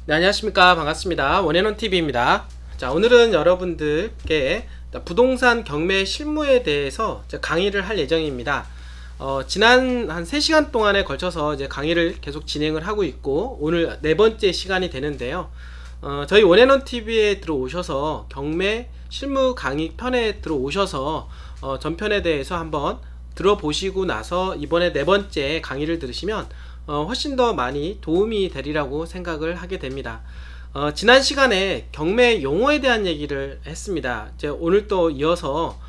네, 안녕하십니까. 반갑습니다. 원앤원TV입니다. 자, 오늘은 여러분들께 부동산 경매 실무에 대해서 강의를 할 예정입니다. 지난 한 3시간 동안에 걸쳐서 이제 강의를 계속 진행을 하고 있고, 오늘 네 번째 시간이 되는데요. 저희 원앤원TV에 들어오셔서 경매 실무 강의 편에 들어오셔서 전편에 대해서 한번 들어보시고 나서 이번에 네 번째 강의를 들으시면 훨씬 더 많이 도움이 되리라고 생각을 하게 됩니다. 지난 시간에 경매 용어에 대한 얘기를 했습니다. 오늘 또 이어서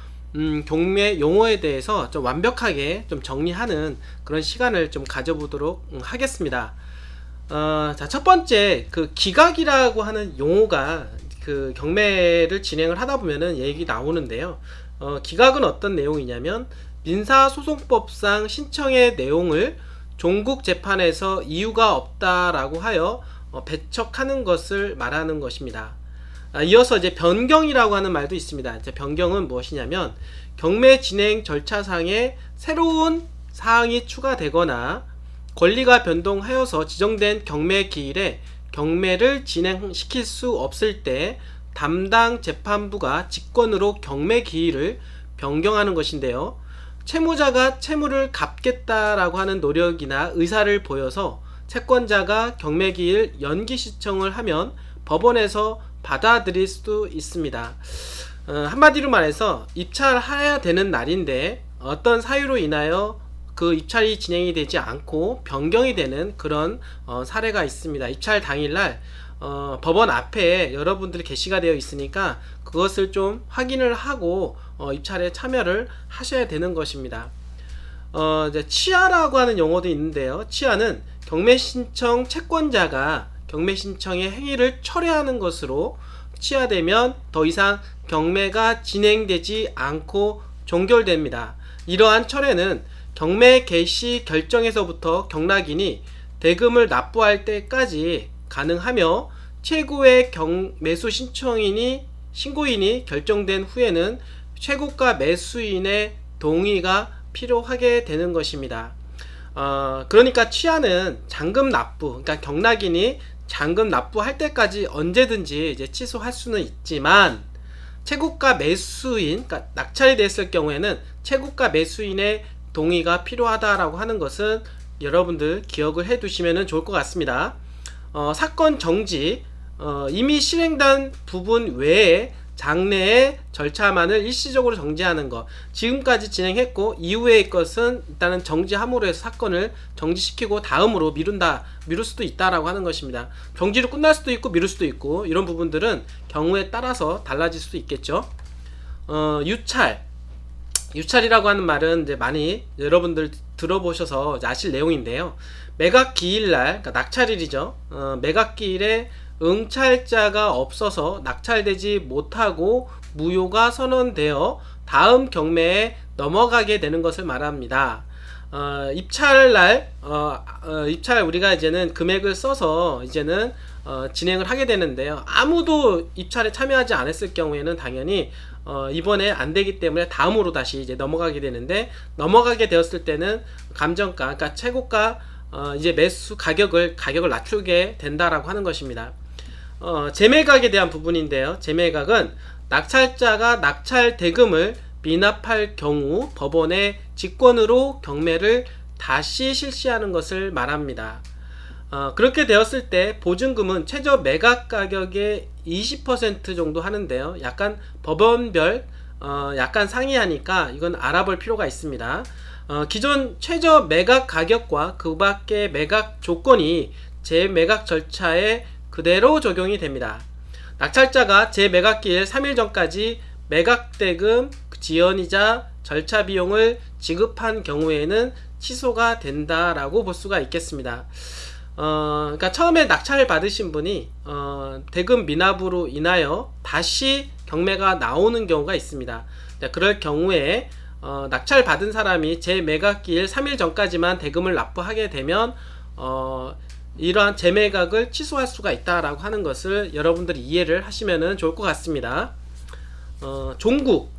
경매 용어에 대해서 좀 완벽하게 좀 정리하는 그런 시간을 좀 가져보도록 하겠습니다. 자, 첫 번째 그 기각이라고 하는 용어가 그 경매를 진행을 하다 보면은 얘기 나오는데요. 기각은 어떤 내용이냐면 민사소송법상 신청의 내용을 종국 재판에서 이유가 없다라고 하여 배척하는 것을 말하는 것입니다. 이어서 이제 변경이라고 하는 말도 있습니다. 이제 변경은 무엇이냐면 경매 진행 절차상에 새로운 사항이 추가되거나 권리가 변동하여서 지정된 경매 기일에 경매를 진행시킬 수 없을 때 담당 재판부가 직권으로 경매 기일을 변경하는 것인데요. 채무자가 채무를 갚겠다라고 하는 노력이나 의사를 보여서 채권자가 경매기일 연기 신청을 하면 법원에서 받아들일 수도 있습니다. 한마디로 말해서 입찰해야 되는 날인데 어떤 사유로 인하여 그 입찰이 진행이 되지 않고 변경이 되는 그런 사례가 있습니다. 입찰 당일날 법원 앞에 여러분들이 게시가 되어 있으니까 그것을 좀 확인을 하고 입찰에 참여를 하셔야 되는 것입니다. 이제 취하라고 하는 용어도 있는데요. 취하는 경매신청 채권자가 경매신청의 행위를 철회하는 것으로 취하되면 더 이상 경매가 진행되지 않고 종결됩니다. 이러한 철회는 경매 개시 결정에서부터 경락인이 대금을 납부할 때까지 가능하며 최고의 매수 신고인이 결정된 후에는 최고가 매수인의 동의가 필요하게 되는 것입니다. 그러니까 취하는 잔금 납부, 그러니까 경락인이 잔금 납부할 때까지 언제든지 이제 취소할 수는 있지만 최고가 매수인, 그러니까 낙찰이 됐을 경우에는 최고가 매수인의 동의가 필요하다라고 하는 것은 여러분들 기억을 해 두시면 좋을 것 같습니다. 사건 정지, 이미 실행된 부분 외에 장래의 절차만을 일시적으로 정지하는 것, 지금까지 진행했고 이후의 것은 일단은 정지함으로 해서 사건을 정지시키고 다음으로 미룰 수도 있다라고 하는 것입니다. 정지로 끝날 수도 있고 미룰 수도 있고 이런 부분들은 경우에 따라서 달라질 수도 있겠죠. 유찰이라고 하는 말은 이제 많이 여러분들 들어보셔서 아실 내용인데요. 매각 기일날, 그러니까 낙찰일이죠. 매각 기일에 응찰자가 없어서 낙찰되지 못하고 무효가 선언되어 다음 경매에 넘어가게 되는 것을 말합니다. 입찰날, 입찰 우리가 이제는 금액을 써서 이제는 진행을 하게 되는데요. 아무도 입찰에 참여하지 않았을 경우에는 당연히 이번에 안 되기 때문에 다음으로 다시 이제 넘어가게 되는데, 넘어가게 되었을 때는 감정가, 그러니까 최고가 이제 매수 가격을 낮추게 된다라고 하는 것입니다. 재매각에 대한 부분인데요. 재매각은 낙찰자가 낙찰 대금을 미납할 경우 법원의 직권으로 경매를 다시 실시하는 것을 말합니다. 그렇게 되었을 때 보증금은 최저 매각 가격의 20% 정도 하는데요. 약간 법원별 약간 상이하니까 이건 알아볼 필요가 있습니다. 기존 최저 매각 가격과 그 밖의 매각 조건이 재매각 절차에 그대로 적용이 됩니다. 낙찰자가 재매각기일 3일 전까지 매각대금, 지연이자 절차 비용을 지급한 경우에는 취소가 된다라고 볼 수가 있겠습니다. 그러니까 처음에 낙찰을 받으신 분이 대금 미납으로 인하여 다시 경매가 나오는 경우가 있습니다. 그럴 경우에 낙찰 받은 사람이 재매각기일 3일 전까지만 대금을 납부하게 되면 이러한 재매각을 취소할 수가 있다라고 하는 것을 여러분들이 이해를 하시면 좋을 것 같습니다. 종국,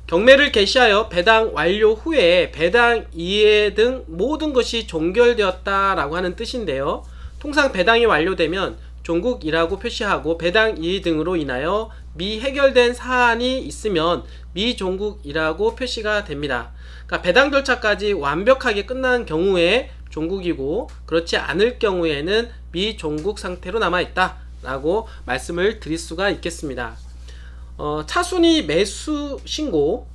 경매를 개시하여 배당 완료 후에 배당 이해 등 모든 것이 종결되었다라고 하는 뜻인데요. 통상 배당이 완료되면 종국이라고 표시하고 배당 이의 등으로 인하여 미해결된 사안이 있으면 미종국이라고 표시가 됩니다. 그러니까 배당 절차까지 완벽하게 끝난 경우에 종국이고 그렇지 않을 경우에는 미종국 상태로 남아있다 라고 말씀을 드릴 수가 있겠습니다. 차순위 매수 신고,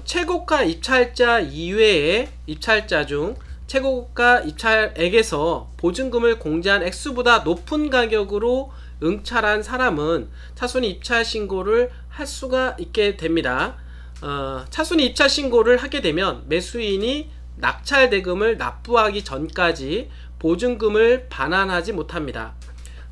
최고가 입찰자 이외의 입찰자 중 최고가 입찰액에서 보증금을 공제한 액수보다 높은 가격으로 응찰한 사람은 차순위 입찰 신고를 할 수가 있게 됩니다. 차순위 입찰 신고를 하게 되면 매수인이 낙찰 대금을 납부하기 전까지 보증금을 반환하지 못합니다.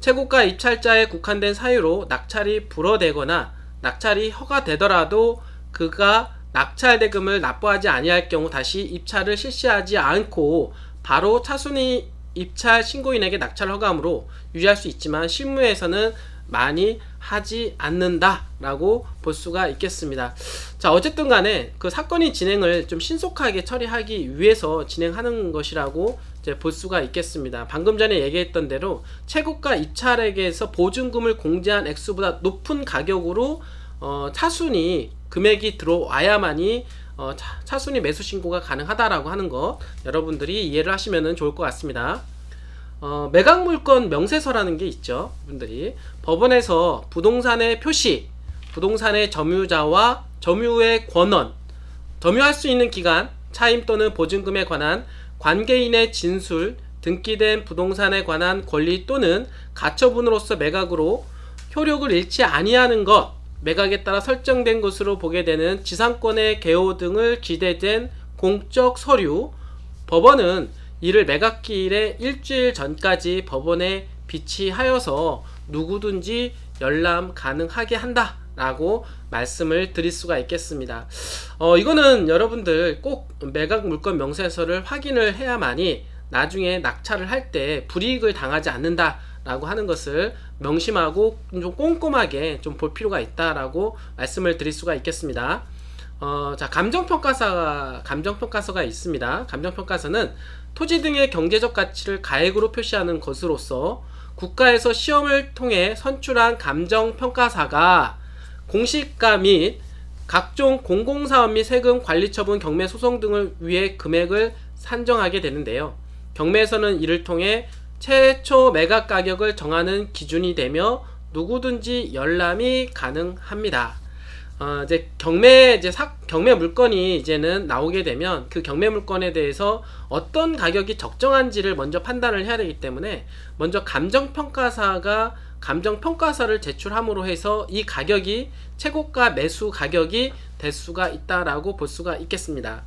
최고가 입찰자에 국한된 사유로 낙찰이 불허되거나 낙찰이 허가되더라도 그가 낙찰 대금을 납부하지 아니할 경우 다시 입찰을 실시하지 않고 바로 차순위 입찰 신고인에게 낙찰 허가함으로 유지할 수 있지만 실무에서는 많이 하지 않는다 라고 볼 수가 있겠습니다. 자, 어쨌든 간에 그 사건의 진행을 좀 신속하게 처리하기 위해서 진행하는 것이라고 이제 볼 수가 있겠습니다. 방금 전에 얘기했던 대로 최고가 입찰액에서 보증금을 공제한 액수보다 높은 가격으로 차순위 금액이 들어와야만이 차순위 매수 신고가 가능하다라고 하는 거 여러분들이 이해를 하시면 좋을 것 같습니다. 매각물건 명세서라는 게 있죠. 분들이 법원에서 부동산의 표시, 부동산의 점유자와 점유의 권원, 점유할 수 있는 기간, 차임 또는 보증금에 관한 관계인의 진술, 등기된 부동산에 관한 권리 또는 가처분으로서 매각으로 효력을 잃지 아니하는 것, 매각에 따라 설정된 것으로 보게 되는 지상권의 개호 등을 기재된 공적 서류, 법원은 이를 매각기일의 일주일 전까지 법원에 비치하여서 누구든지 열람 가능하게 한다 라고 말씀을 드릴 수가 있겠습니다. 이거는 여러분들 꼭 매각 물건 명세서를 확인을 해야만이 나중에 낙찰을 할 때 불이익을 당하지 않는다 라고 하는 것을 명심하고 좀 꼼꼼하게 좀 볼 필요가 있다라고 말씀을 드릴 수가 있겠습니다. 자, 감정평가서가 있습니다. 감정평가서는 토지 등의 경제적 가치를 가액으로 표시하는 것으로서 국가에서 시험을 통해 선출한 감정평가사가 공시가 및 각종 공공사업 및 세금 관리처분 경매 소송 등을 위해 금액을 산정하게 되는데요. 경매에서는 이를 통해 최초 매각 가격을 정하는 기준이 되며 누구든지 열람이 가능합니다. 이제 경매 물건이 이제는 나오게 되면 그 경매 물건에 대해서 어떤 가격이 적정한지를 먼저 판단을 해야 되기 때문에 먼저 감정평가사가 감정평가서를 제출함으로 해서 이 가격이 최고가 매수 가격이 될 수가 있다라고 볼 수가 있겠습니다.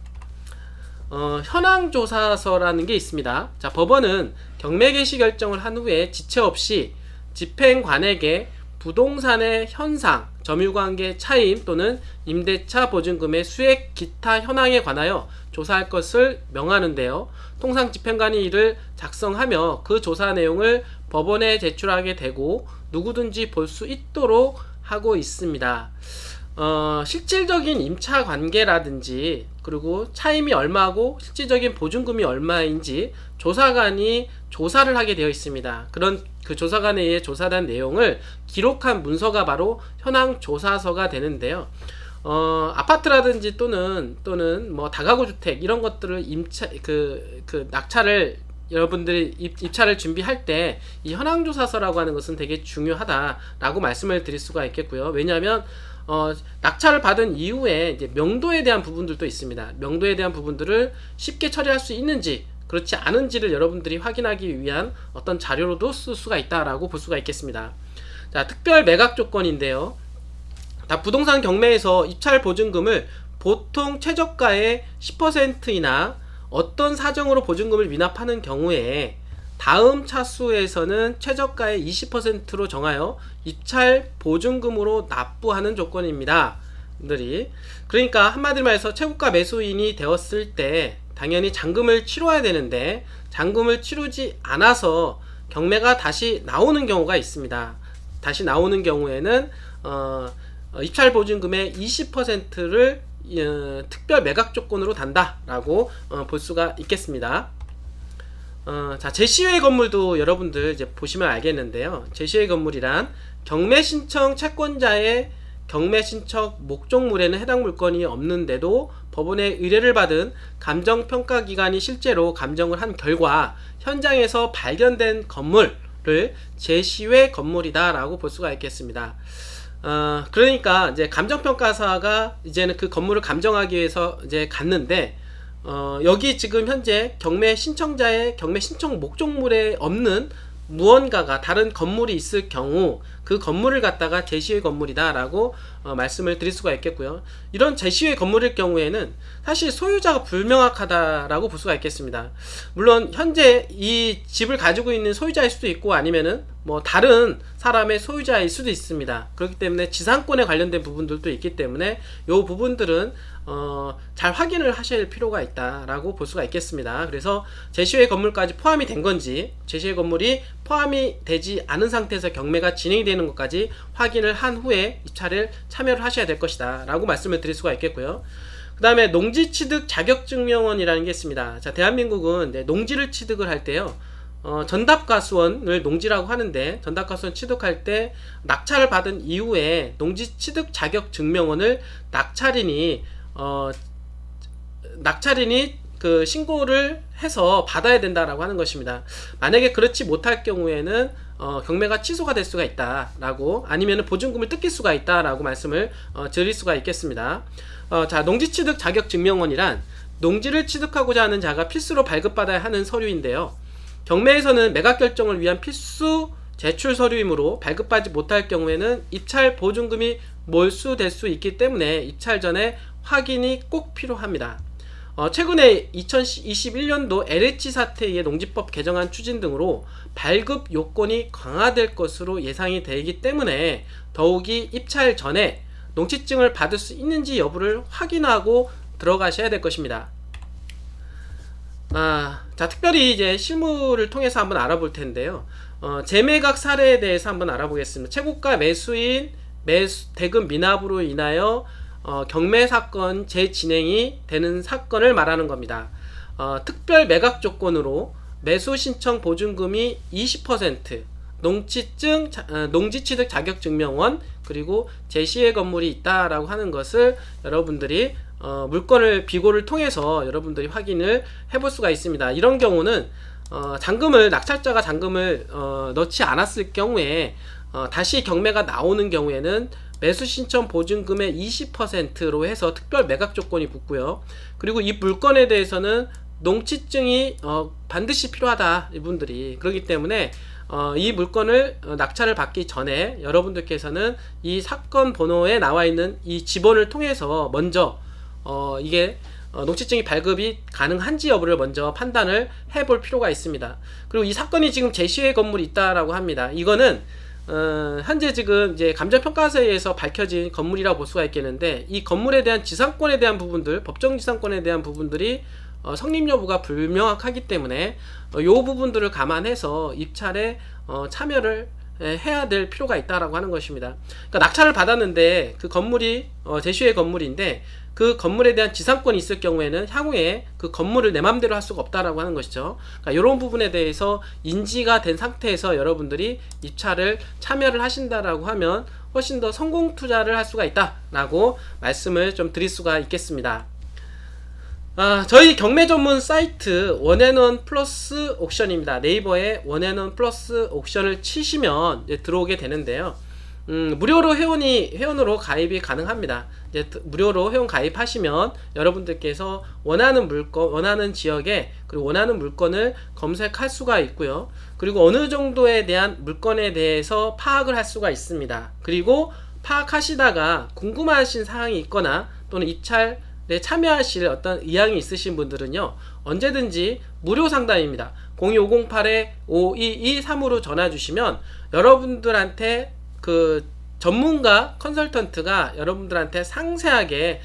현황조사서라는 게 있습니다. 자, 법원은 경매 개시 결정을 한 후에 지체 없이 집행관에게 부동산의 현상, 점유관계 차임 또는 임대차 보증금의 수액 기타 현황에 관하여 조사할 것을 명하는데요. 통상 집행관이 이를 작성하며 그 조사 내용을 법원에 제출하게 되고 누구든지 볼 수 있도록 하고 있습니다. 실질적인 임차 관계라든지 그리고 차임이 얼마고 실질적인 보증금이 얼마인지 조사관이 조사를 하게 되어 있습니다. 그런 그 조사관에 의해 조사된 내용을 기록한 문서가 바로 현황조사서가 되는데요. 아파트라든지 또는 뭐 다가구 주택 이런 것들을 낙찰을 여러분들이 입찰을 준비할 때 이 현황조사서라고 하는 것은 되게 중요하다라고 말씀을 드릴 수가 있겠고요. 왜냐하면 낙찰을 받은 이후에 이제 명도에 대한 부분들도 있습니다. 명도에 대한 부분들을 쉽게 처리할 수 있는지 그렇지 않은지를 여러분들이 확인하기 위한 어떤 자료로도 쓸 수가 있다라고 볼 수가 있겠습니다. 자, 특별 매각 조건인데요. 부동산 경매에서 입찰 보증금을 보통 최저가의 10%이나 어떤 사정으로 보증금을 미납하는 경우에 다음 차수에서는 최저가의 20%로 정하여 입찰 보증금으로 납부하는 조건입니다. 그러니까 한마디로 말해서 최고가 매수인이 되었을 때 당연히 잔금을 치러야 되는데 잔금을 치르지 않아서 경매가 다시 나오는 경우가 있습니다. 다시 나오는 경우에는 입찰 보증금의 20%를 특별 매각 조건으로 단다라고 볼 수가 있겠습니다. 자, 제시외 건물도 여러분들 이제 보시면 알겠는데요. 제시외 건물이란 경매 신청 채권자의 경매 신청 목적물에는 해당 물건이 없는데도 법원의 의뢰를 받은 감정평가기관이 실제로 감정을 한 결과 현장에서 발견된 건물을 제시외 건물이다 라고 볼 수가 있겠습니다. 그러니까 이제 감정평가사가 이제는 그 건물을 감정하기 위해서 이제 갔는데, 여기 지금 현재 경매 신청자의 경매 신청 목적물에 없는 무언가가 다른 건물이 있을 경우 그 건물을 갖다가 제시외 건물이다 라고 말씀을 드릴 수가 있겠고요. 이런 제시외 건물일 경우에는 사실 소유자가 불명확하다라고 볼 수가 있겠습니다. 물론 현재 이 집을 가지고 있는 소유자일 수도 있고 아니면은 뭐 다른 사람의 소유자일 수도 있습니다. 그렇기 때문에 지상권에 관련된 부분들도 있기 때문에 이 부분들은 잘 확인을 하실 필요가 있다라고 볼 수가 있겠습니다. 그래서 제시외 건물까지 포함이 된 건지, 제시외 건물이 포함이 되지 않은 상태에서 경매가 진행이 되는 것까지 확인을 한 후에 입찰을 참여를 하셔야 될 것이다 라고 말씀을 드릴 수가 있겠고요. 그 다음에 농지취득 자격증명원이라는 게 있습니다. 자, 대한민국은 농지를 취득을 할 때요, 전답과수원을 농지라고 하는데, 전답과수원 취득할 때 낙찰을 받은 이후에 농지취득 자격증명원을 낙찰인이 그 신고를 해서 받아야 된다라고 하는 것입니다. 만약에 그렇지 못할 경우에는 경매가 취소가 될 수가 있다라고, 아니면 보증금을 뜯길 수가 있다라고 말씀을 드릴 수가 있겠습니다. 자, 농지취득 자격증명원이란 농지를 취득하고자 하는 자가 필수로 발급받아야 하는 서류인데요. 경매에서는 매각 결정을 위한 필수 제출 서류이므로 발급받지 못할 경우에는 입찰 보증금이 몰수될 수 있기 때문에 입찰 전에 확인이 꼭 필요합니다. 최근에 2021년도 LH 사태에 의해 농지법 개정안 추진 등으로 발급 요건이 강화될 것으로 예상이 되기 때문에 더욱이 입찰 전에 농지증을 받을 수 있는지 여부를 확인하고 들어가셔야 될 것입니다. 자, 특별히 이제 실무를 통해서 한번 알아볼 텐데요. 재매각 사례에 대해서 한번 알아보겠습니다. 최고가 매수인 대금 미납으로 인하여 경매 사건 재진행이 되는 사건을 말하는 겁니다. 특별 매각 조건으로 매수 신청 보증금이 20%, 농지취득 자격증명원, 그리고 제시외 건물이 있다라고 하는 것을 여러분들이 물건을 비고를 통해서 여러분들이 확인을 해볼 수가 있습니다. 이런 경우는 낙찰자가 잔금을 넣지 않았을 경우에 다시 경매가 나오는 경우에는 매수 신청 보증금의 20%로 해서 특별 매각 조건이 붙고요. 그리고 이 물건에 대해서는 농지증이 반드시 필요하다, 이분들이. 그렇기 때문에 이 물건을 낙찰을 받기 전에 여러분들께서는 이 사건 번호에 나와 있는 이 지번을 통해서 먼저 이게 농지증이 발급이 가능한지 여부를 먼저 판단을 해볼 필요가 있습니다. 그리고 이 사건이 지금 제시외 건물이 있다라고 합니다. 이거는 현재 지금 이제 감정평가서에서 밝혀진 건물이라고 볼 수가 있겠는데, 이 건물에 대한 지상권에 대한 부분들, 법정 지상권에 대한 부분들이 성립 여부가 불명확하기 때문에 이 부분들을 감안해서 입찰에 참여를 해야 될 필요가 있다라고 하는 것입니다. 그러니까 낙찰을 받았는데 그 건물이 제시외 건물인데 그 건물에 대한 지상권이 있을 경우에는 향후에 그 건물을 내 맘대로 할 수가 없다라고 하는 것이죠. 그러니까 이런 부분에 대해서 인지가 된 상태에서 여러분들이 입찰을 참여를 하신다라고 하면 훨씬 더 성공 투자를 할 수가 있다라고 말씀을 좀 드릴 수가 있겠습니다. 저희 경매 전문 사이트 원앤원 플러스 옥션입니다. 네이버에 원앤원 플러스 옥션을 치시면 이제 들어오게 되는데요. 무료로 회원으로 가입이 가능합니다. 이제 무료로 회원 가입하시면 여러분들께서 원하는 물건, 원하는 지역에, 그리고 원하는 물건을 검색할 수가 있고요. 그리고 어느 정도에 대한 물건에 대해서 파악을 할 수가 있습니다. 그리고 파악하시다가 궁금하신 사항이 있거나 또는 입찰에 참여하실 어떤 의향이 있으신 분들은요, 언제든지 무료 상담입니다. 02508-5223으로 전화 주시면 여러분들한테 그 전문가 컨설턴트가 여러분들한테 상세하게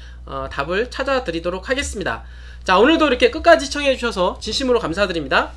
답을 찾아 드리도록 하겠습니다. 자, 오늘도 이렇게 끝까지 시청해 주셔서 진심으로 감사드립니다.